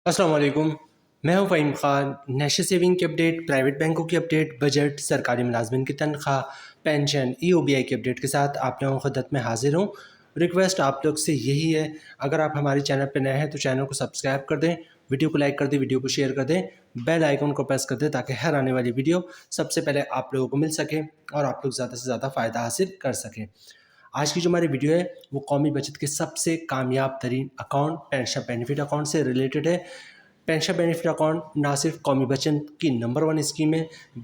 अस्सलाम वालेकुम। मैं हूं फ़हीम ख़ान। नेशनल सेविंग की अपडेट, प्राइवेट बैंकों की अपडेट, बजट, सरकारी मुलाजमिन की तनख्वाह, पेंशन, EOBI की अपडेट के साथ आप लोगों की खिदमत में हाजिर हूं। रिक्वेस्ट आप लोग से यही है, अगर आप हमारे चैनल पर नए हैं तो चैनल को सब्सक्राइब कर दें, वीडियो को लाइक कर दें, वीडियो को शेयर कर दें, बेल आइकन को प्रेस कर दें ताकि हर आने वाली वीडियो सबसे पहले आप लोगों को मिल सके और आप लोग ज़्यादा से ज़्यादा फ़ायदा हासिल कर सकें। आज की जो हमारी वीडियो है वो कौमी बचत के सबसे कामयाब तरीन अकाउंट पेंशन बेनिफिट अकाउंट से रिलेटेड है। पेंशन बेनिफिट अकाउंट ना सिर्फ कौमी बचत की नंबर 1 स्कीम है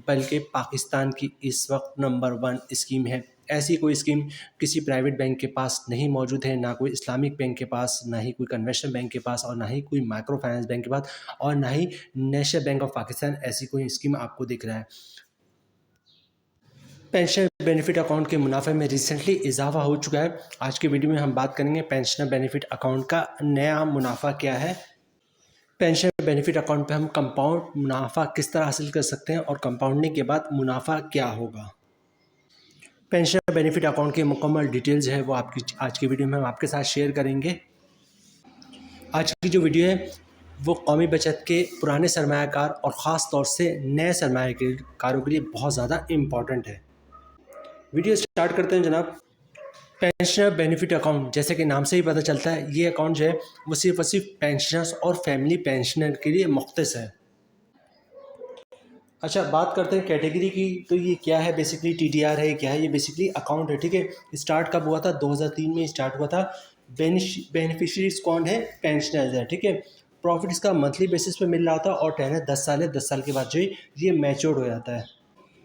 बल्कि पाकिस्तान की इस वक्त नंबर 1 स्कीम है। ऐसी कोई स्कीम किसी प्राइवेट बैंक के पास नहीं मौजूद है, ना कोई इस्लामिक बैंक के पास, ना ही कोई कन्वेंशनल बैंक के पास और ना ही कोई माइक्रो फाइनेंस बैंक के पास और ना ही नेशनल बैंक ऑफ पाकिस्तान ऐसी कोई स्कीम आपको दिख रहा है। पेंशन बेनिफिट अकाउंट के मुनाफे में रिसेंटली इजाफा हो चुका है। आज की वीडियो में हम बात करेंगे पेंशन बेनिफिट अकाउंट का नया मुनाफा क्या है, पेंशन बेनिफिट अकाउंट पे हम कंपाउंड मुनाफा किस तरह हासिल कर सकते हैं और कंपाउंडिंग के बाद मुनाफा क्या होगा। पेंशन बेनिफिट अकाउंट की मुकम्मल डिटेल्स है वो आपकी आज की वीडियो में हम आपके साथ शेयर करेंगे। आज की जो वीडियो है वो कौमी बचत के पुराने सरमायाकार और ख़ास तौर से नए सरमायाकारों के लिए बहुत ज़्यादा इम्पॉर्टेंट है। वीडियो स्टार्ट करते हैं जनाब। पेंशनर बेनिफिट अकाउंट, जैसे कि नाम से ही पता चलता है, ये अकाउंट जो है वो सिर्फ और सिर्फ पेंशनर्स और फैमिली पेंशनर के लिए मुख्तस है। अच्छा, बात करते हैं कैटेगरी की, तो ये क्या है बेसिकली, TDR है, क्या है ये बेसिकली अकाउंट है। ठीक है, स्टार्ट कब हुआ था? 2003 में स्टार्ट हुआ था। बेनिफिशरीज कौन है? पेंशनर्स है। ठीक है, प्रॉफिट इसका मंथली बेसिस पे मिल रहा था और टेनर 10 साल है। 10 साल के बाद जो है ये मैच्योर हो जाता है।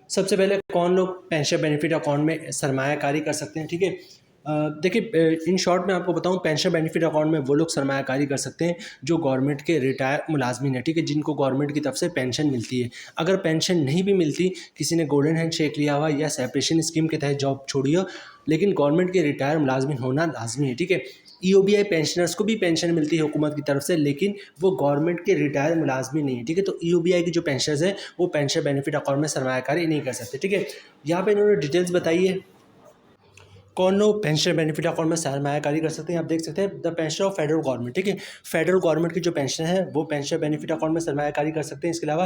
सबसे पहले कौन लोग पेंशन बेनिफिट अकाउंट में सरमायाकारी कर सकते हैं? ठीक है, देखिए, इन शॉर्ट में आपको बताऊं, पेंशन बेनिफिट अकाउंट में वो लोग सरमायाकारी कर सकते हैं जो गवर्नमेंट के रिटायर मुलाजमिन है। ठीक है, जिनको गवर्नमेंट की तरफ से पेंशन मिलती है। अगर पेंशन नहीं भी मिलती, किसी ने गोल्डन हैंड शेक लिया हुआ या सेपरेशन स्कीम के तहत जॉब छोड़ी हो, लेकिन गवर्नमेंट के रिटायर मुलाजमिन होना लाजमी है। ठीक है, EOBI पेंशनर्स को भी पेंशन मिलती है हुकूमत की तरफ से, लेकिन वो गवर्नमेंट के रिटायर मुलाजमी नहीं है। ठीक है, तो EOBI की जो पेंशनर्स हैं वो पेंशन बेनिफिट अकाउंट में सरमायाकारी नहीं कर सकते। ठीक है, यहाँ पे इन्होंने डिटेल्स बताई है कौन लोग पेंशन बेनिफिट अकाउंट में सरमायाकारी कर सकते हैं। आप देख सकते हैं the pension of federal government. ठीक है, फेडरल गवर्नमेंट की जो पेंशन है वो पेंशन बेनिफिट अकाउंट में सरमायाकारी कर सकते हैं। इसके अलावा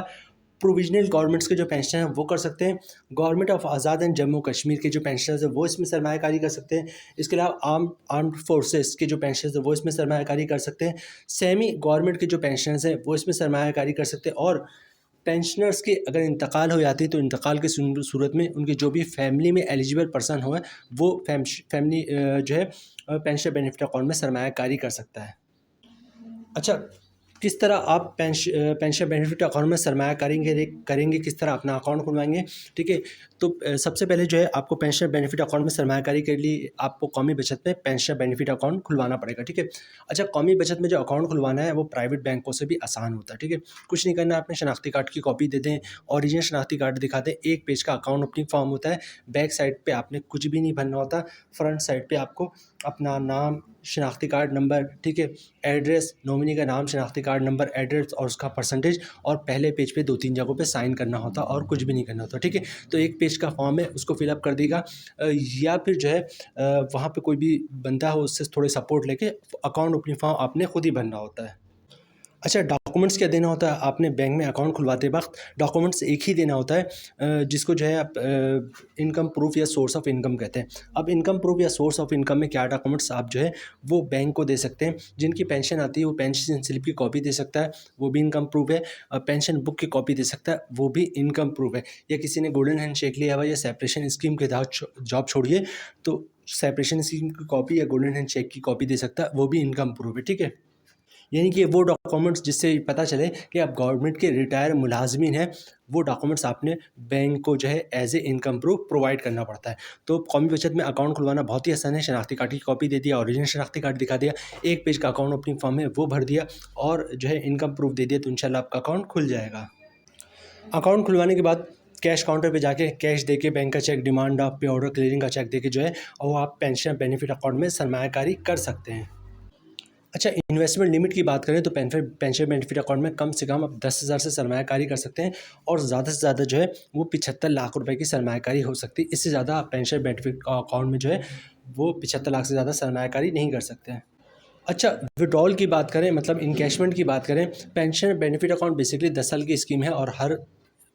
प्रोविजनल गवर्नमेंट्स के जो पेंशन हैं वो कर सकते हैं। Government of Azad and Jammu Kashmir के जो पेंशन है वो इसमें सरमायाकारी कर सकते हैं। इसके अलावा आर्म्ड फोर्सेस के जो पेंशन है वो इसमें सरमायाकारी कर सकते हैं। सेमी गवर्नमेंट के जो पेंशन हैं वो इसमें सरमायाकारी कर सकते हैं। और पेंशनर्स के अगर इंतकाल हो जाती है तो इंतकाल की सूरत में उनकी जो भी फैमिली में एलिजिबल पर्सन हो वो फैमिली जो है पेंशन बेनिफिट अकाउंट में सरमायाकारी कर सकता है। अच्छा, किस तरह आप पेंशन बेनिफिट अकाउंट में सरमाया करेंगे, किस तरह अपना अकाउंट खुलवाएंगे? ठीक है, तो सबसे पहले जो है आपको पेंशन बेनिफिट अकाउंट में सरमायाकारी के लिए आपको कौमी बचत में पेंशन बेनिफिट अकाउंट खुलवाना पड़ेगा। ठीक है, अच्छा, कौमी बचत में जो अकाउंट खुलवाना है वो प्राइवेट बैंकों से भी आसान होता है। ठीक है, कुछ नहीं करना, अपने शनाख्ती कार्ड की कॉपी दे दें, ओरिजिनल शनाख्ती कार्ड दिखा दें। एक पेज का अकाउंट ओपनिंग फॉर्म होता है, बैक साइड पर आपने कुछ भी नहीं भरना होता, फ्रंट साइड पर आपको अपना नाम, शनाख्ती कार्ड नंबर, ठीक है, एड्रेस, नॉमिनी का नाम, शनाख्ती कार्ड नंबर, एड्रेस और उसका परसेंटेज, और पहले पेज पे 2-3 जगहों पे साइन करना होता और कुछ भी नहीं करना होता। ठीक है, तो एक पेज का फॉर्म है, उसको फिलअप कर देगा, या फिर जो है वहाँ पे कोई भी बंदा हो उससे थोड़े सपोर्ट लेके अकाउंट ओपनिंग फॉर्म आपने खुद ही भरना होता है। अच्छा, डॉक्यूमेंट्स क्या देना होता है आपने बैंक में अकाउंट खुलवाते वक्त? डॉक्यूमेंट्स एक ही देना होता है, जिसको जो है आप इनकम प्रूफ या सोर्स ऑफ इनकम कहते हैं। अब इनकम प्रूफ या सोर्स ऑफ इनकम में क्या डॉक्यूमेंट्स आप जो है वो बैंक को दे सकते हैं। जिनकी पेंशन आती है वो पेंशन स्लिप की कॉपी दे सकता है, वो भी इनकम प्रूफ है। पेंशन बुक की कॉपी दे सकता है, वो भी इनकम प्रूफ है। या किसी ने गोल्डन हैंड शेक लिया हुआ या सेपरेशन स्कीम के तहत जॉब छोड़िए तो सेपरेशन स्कीम की कॉपी या गोल्डन हैंड शेक की कॉपी दे सकता है, वो भी इनकम प्रूफ है। ठीक है, यानी कि वो डॉक्यूमेंट्स जिससे पता चले कि आप गवर्नमेंट के रिटायर मुलाजमीन हैं, वो डॉक्यूमेंट्स आपने बैंक को जो है as a income proof provide करना पड़ता है। तो कौमी बचत में अकाउंट खुलवाना बहुत ही आसान है। शनाख्ती कार्ड की कॉपी दे दिया, ओरिजिनल शनाख्ती कार्ड दिखा दिया, एक पेज का अकाउंट ओपनिंग फॉर्म है वो भर दिया और जो है इनकम प्रूफ दे दिया, तो इंशाल्लाह आपका अकाउंट खुल जाएगा। अकाउंट खुलवाने के बाद कैश काउंटर पे जाके कैश देके, बैंक का चेक, डिमांड ड्राफ्ट, पे ऑर्डर, क्लियरिंग का चेक देके जो है वो आप पेंशन बेनिफिट अकाउंट में सरमायाकारी कर सकते हैं। अच्छा, इन्वेस्टमेंट लिमिट की बात करें तो पेंशन बेनिफिट अकाउंट में कम से कम आप 10,000 से सरमायाकारी कर सकते हैं और ज़्यादा से ज़्यादा जो है वो 75 लाख रुपए की सरमायाकारी हो सकती है। इससे ज़्यादा आप पेंशन बेनिफिट अकाउंट में जो है वो 75 लाख से ज़्यादा सरमायाकारी नहीं कर सकते हैं। अच्छा, विड्रॉल की बात करें मतलब इनकैशमेंट की बात करें, पेंशन बेनिफिट अकाउंट बेसिकली 10 साल की स्कीम है और हर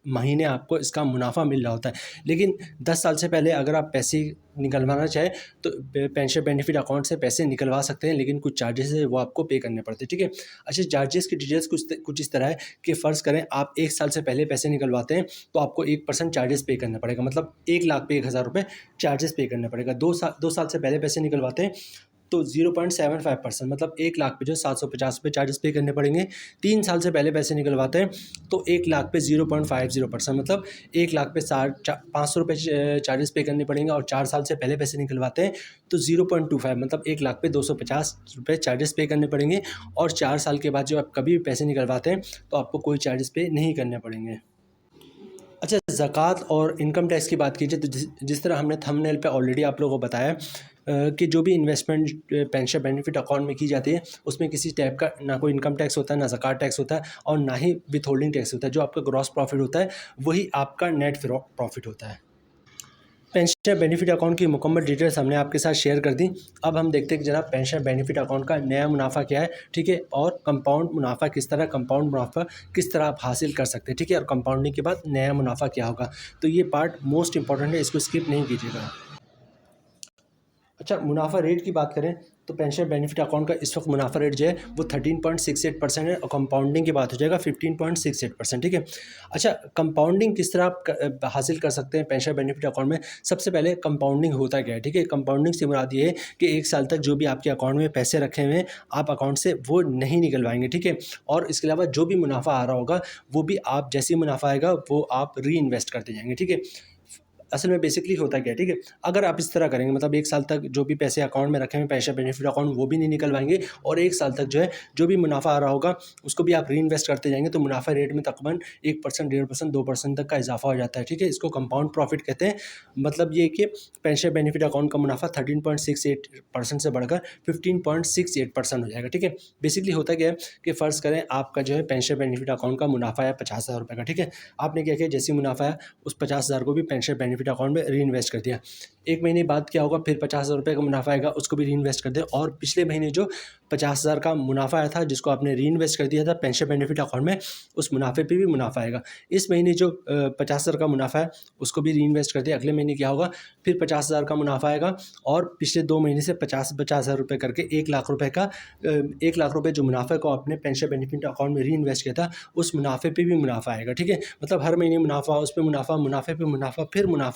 महीने आपको इसका मुनाफा मिल रहा होता है। लेकिन 10 साल से पहले अगर आप पैसे निकलवाना चाहें तो पेंशन बेनिफिट अकाउंट से पैसे निकलवा सकते हैं, लेकिन कुछ चार्जेस है वो आपको पे करने पड़ते हैं, ठीक है। अच्छा, चार्जेस की डिटेल्स कुछ इस तरह है कि फ़र्ज़ करें आप 1 साल से पहले पैसे निकलवाते हैं तो आपको 1% चार्जेस पे करना पड़ेगा, मतलब 1 लाख पे 1,000 रुपये चार्जेस पे करना पड़ेगा। 2 साल से पहले पैसे निकलवाते हैं तो 0.75% मतलब 1 लाख पे जो 750 रुपये चार्जेस पे करने पड़ेंगे। 3 साल से पहले पैसे निकलवाते हैं तो 1 लाख पे 0.50% मतलब 1 लाख पे 500 रुपये चार्जेस पे करने पड़ेंगे। और 4 साल से पहले पैसे निकलवाते हैं तो 0.25 मतलब 1 लाख पे 250 रुपये चार्जेस पे करने पड़ेंगे। और 4 साल के बाद जो आप कभी भी पैसे निकलवाते हैं तो आपको कोई चार्जेस पे नहीं करने पड़ेंगे। अच्छा, ज़कात और इनकम टैक्स की बात कीजिए तो जिस तरह हमने थंबनेल पे ऑलरेडी आप लोगों को बताया कि जो भी इन्वेस्टमेंट पेंशन बेनिफिट अकाउंट में की जाती है उसमें किसी टाइप का ना कोई इनकम टैक्स होता है, ना ज़कात टैक्स होता है और ना ही विथहोल्डिंग टैक्स होता है। जो आपका ग्रॉस प्रॉफिट होता है वही आपका नेट प्रॉफिट होता है। पेंशन बेनिफिट अकाउंट की मुकम्मल डिटेल्स हमने आपके साथ शेयर कर दी। अब हम देखते हैं कि जनाब पेंशन बेनिफिट अकाउंट का नया मुनाफा क्या है, ठीक है, और कंपाउंड मुनाफा किस तरह आप हासिल कर सकते हैं, ठीक है, और कंपाउंडिंग के बाद नया मुनाफा क्या होगा। तो ये पार्ट मोस्ट इंपॉर्टेंट है, इसको स्किप नहीं कीजिएगा। अच्छा, मुनाफा रेट की बात करें तो पेंशन बेनिफिट अकाउंट का इस वक्त मुनाफा रेट जो है वो 13.68% है और कंपाउंडिंग की बात हो जाएगा 15.68%, ठीक है। अच्छा, कंपाउंडिंग किस तरह आप हासिल कर सकते हैं पेंशन बेनिफिट अकाउंट में। सबसे पहले कंपाउंडिंग होता क्या है, ठीक है। कंपाउंडिंग से मुराद ये है कि 1 साल तक जो भी आपके अकाउंट में पैसे रखे हुए हैं आप अकाउंट से वो नहीं निकलवाएंगे, ठीक है। और इसके अलावा जो भी मुनाफा आ रहा होगा वो भी आप जैसे ही मुनाफा आएगा वो आप री इन्वेस्ट करते जाएंगे, ठीक है। असल में बेसिकली होता क्या है, ठीक है, अगर आप इस तरह करेंगे मतलब 1 साल तक जो भी पैसे अकाउंट में रखे हुए पेंशन बेनिफिट अकाउंट वो भी नहीं निकलवाएंगे और 1 साल तक जो है जो भी मुनाफा आ रहा होगा उसको भी आप री इन्वेस्ट करते जाएंगे तो मुनाफा रेट में तकरीबन 1%, 1.5%, 2% तक का इजाफा हो जाता है, ठीक है। इसको कंपाउंड प्रॉफिट कहते हैं। मतलब ये कि पेंशन बेनिफिट अकाउंट का मुनाफा 13.68% से बढ़कर 15.68% हो जाएगा, ठीक है। बेसिकली होता क्या है कि फ़र्ज़ करें आपका जो है पेंशन बेनिफिट अकाउंट का मुनाफा है 50,000 रुपये का, ठीक है। आपने क्या किया, जैसे मुनाफा है उस 50,000 को भी पेंशन बेनिफिट अकाउंट में री इन्वेस्ट कर दिया। 1 महीने बाद क्या होगा, फिर 50,000 रुपये का मुनाफा आएगा उसको भी री इन्वेस्ट कर दिया। और पिछले महीने जो 50,000 का मुनाफा आया था जिसको आपने री इन्वेस्ट कर दिया था पेंशन बेनिफिट अकाउंट में, उस मुनाफे पे भी मुनाफा आएगा। इस महीने जो 50,000 का मुनाफा है उसको भी री इन्वेस्ट कर दिया। अगले महीने क्या होगा, फिर 50,000 का मुनाफा आएगा और पिछले 2 महीने से 50,000 रुपये करके 1 लाख रुपये का 1 लाख रुपये जो मुनाफे को आपने पेंशन बेनिफिट अकाउंट में री इन्वेस्ट किया था उस मुनाफे पे भी मुनाफा आएगा, ठीक है। मतलब हर महीने मुनाफा, उस पे मुनाफा, मुनाफे पे मुनाफा, फिर मुनाफा,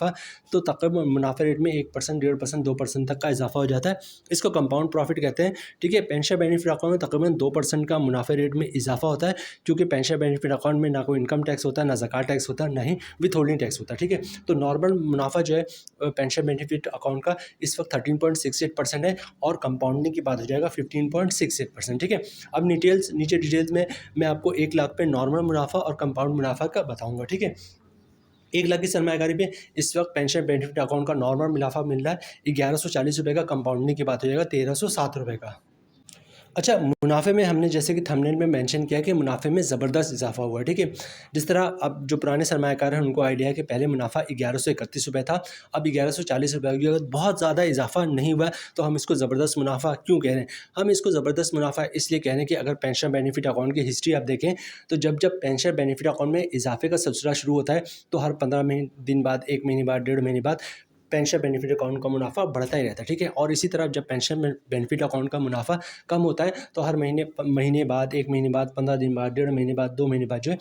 तो तकरीबन मुनाफा रेट में 1%, 1.5%, 2% तक का इजाफा हो जाता है। इसको कंपाउंड प्रॉफिट कहते हैं, ठीक है। पेंशन बेनिफिट अकाउंट में तकरीबन 2% का मुनाफा रेट में इजाफा होता है क्योंकि पेंशन बेनिफिट अकाउंट में ना कोई इनकम टैक्स होता है, ना ज़कात टैक्स होता है, ना ही विथहोल्डिंग टैक्स होता है, ठीक है। तो नॉर्मल मुनाफा जो है पेंशन बेनिफिट अकाउंट का इस वक्त 13.68% है और कंपाउंडिंग की बात हो जाएगा 15.68%, ठीक है। अब नीचे डिटेल्स में मैं आपको 1 लाख पे नॉर्मल मुनाफा और कंपाउंड मुनाफा का बताऊंगा, ठीक है। 1 लाख की सरमायाकारी पे इस वक्त पेंशन बेनिफिट अकाउंट का नॉर्मल मुनाफा मिल रहा है 1140 रुपये का, कंपाउंडिंग की बात हो जाएगा 1307 रुपये का। अच्छा, मुनाफे में हमने जैसे कि थंबनेल में मेंशन किया कि मुनाफे में ज़बरदस्त इजाफा हुआ है, ठीक है। जिस तरह अब जो पुराने सरमायाकार हैं उनको आइडिया है कि पहले मुनाफा 1131 रुपये था, अब 1140 रुपये हो गया। अगर बहुत ज़्यादा इजाफा नहीं हुआ तो हम इसको ज़बरदस्त मुनाफा क्यों कह रहे हैं। हम इसको ज़बरदस्त मुनाफा इसलिए कह रहे हैं कि अगर पेंशन बेनिफिट अकाउंट की हिस्ट्री आप देखें तो जब पेंशन बेनिफिट अकाउंट में इजाफे का सिलसिला शुरू होता है तो हर 15 दिन बाद, 1 महीने बाद, 1.5 महीने बाद पेंशन बेनिफिट अकाउंट का मुनाफा बढ़ता ही रहता है, ठीक है। और इसी तरह जब पेंशन बेनिफिट अकाउंट का मुनाफा कम होता है तो हर महीने बाद, 1 महीने बाद, 15 दिन बाद, 1.5 महीने बाद, 2 महीने बाद जो है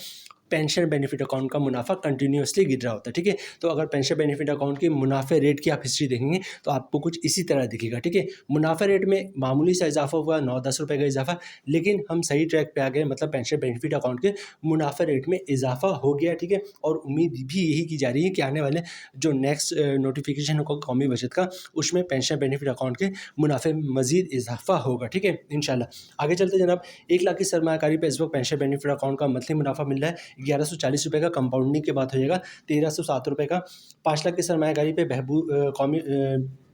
पेंशन बेनिफिट अकाउंट का मुनाफा कंटिन्यूअसली गिर रहा होता है, ठीक है। तो अगर पेंशन बेनिफिट अकाउंट की मुनाफे रेट की आप हिस्ट्री देखेंगे तो आपको कुछ इसी तरह दिखेगा, ठीक है। मुनाफा रेट में मामूली सा इजाफा हुआ, 9-10 रुपये का इजाफा, लेकिन हम सही ट्रैक पे आ गए, मतलब पेंशन बेनिफिट अकाउंट के मुनाफा रेट में इजाफा हो गया, ठीक है। और उम्मीद भी यही की जा रही है कि आने वाले जो नेक्स्ट नोटिफिकेशन होगा कौमी बजट का उसमें पेंशन बेनिफिट अकाउंट के मुनाफे में मजीद इजाफा होगा, ठीक है, इंशाल्लाह। आगे चलते जनाब, 1 लाख की सरमायाकारी पे इस वक्त पेंशन बेनिफिट अकाउंट का मंथली मुनाफा मिल रहा है 1140 रुपये का, कंपाउंडिंग की बात हो जाएगा 1307 रुपये का। 5 लाख की सरमायाकारी पे कौमी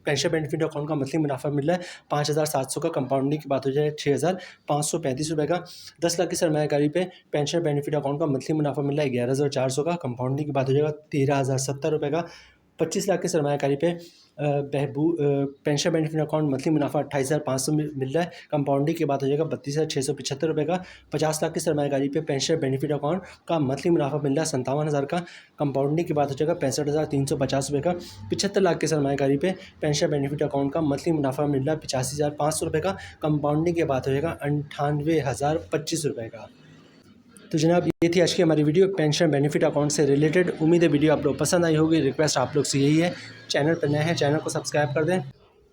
पेंशन बेनिफिट अकाउंट का मंथली मुनाफा मिल रहा है 5,700 का, कंपाउंडिंग की बात हो जाए 6,535 रुपये का। 10 लाख की सरमायाकारी पे पेंशन बेनिफिट अकाउंट का मंथली मुनाफा मिल रहा है 11,400 का, कंपाउंडिंग की बात हो जाएगा 13,070 रुपये का। 25 लाख की सरमायाकारी पे पेंशन बेनिफिट अकाउंट मंथली मुनाफा 28,500 मिल रहा है। कंपाउंडिंग के बाद हो जाएगा 32,675 रुपये का। 50 लाख की सरमायाकारी पे पेंशन बेनिफिट अकाउंट का मंथली मुनाफा मिल रहा है 57,000 का। कंपाउंडिंग के बाद हो जाएगा 65,350 रुपये का। 75 लाख की सरमायाकारी पे पेंशन बेनिफिट अकाउंट का मंथली मुनाफा मिल रहा है 85,500 रुपये का। कंपाउंडिंग के बाद हो जाएगा 98,025 रुपये का। तो जनाब ये थी आज की हमारी वीडियो पेंशन बेनिफिट अकाउंट से रिलेटेड। उम्मीद है वीडियो आप लोग पसंद आई होगी। रिक्वेस्ट आप लोग से यही है, चैनल पर नए हैं चैनल को सब्सक्राइब कर दें,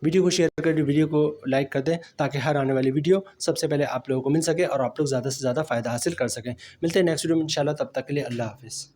वीडियो को शेयर कर दें, वीडियो को लाइक कर दें, ताकि हर आने वाली वीडियो सबसे पहले आप लोगों को मिल सके और आप लोग ज़्यादा से ज़्यादा फ़ायदा हासिल कर सकें। मिलते हैं नेक्स्ट वीडियो में इंशाल्लाह, तब तक के लिए अल्लाह हाफ़िज़।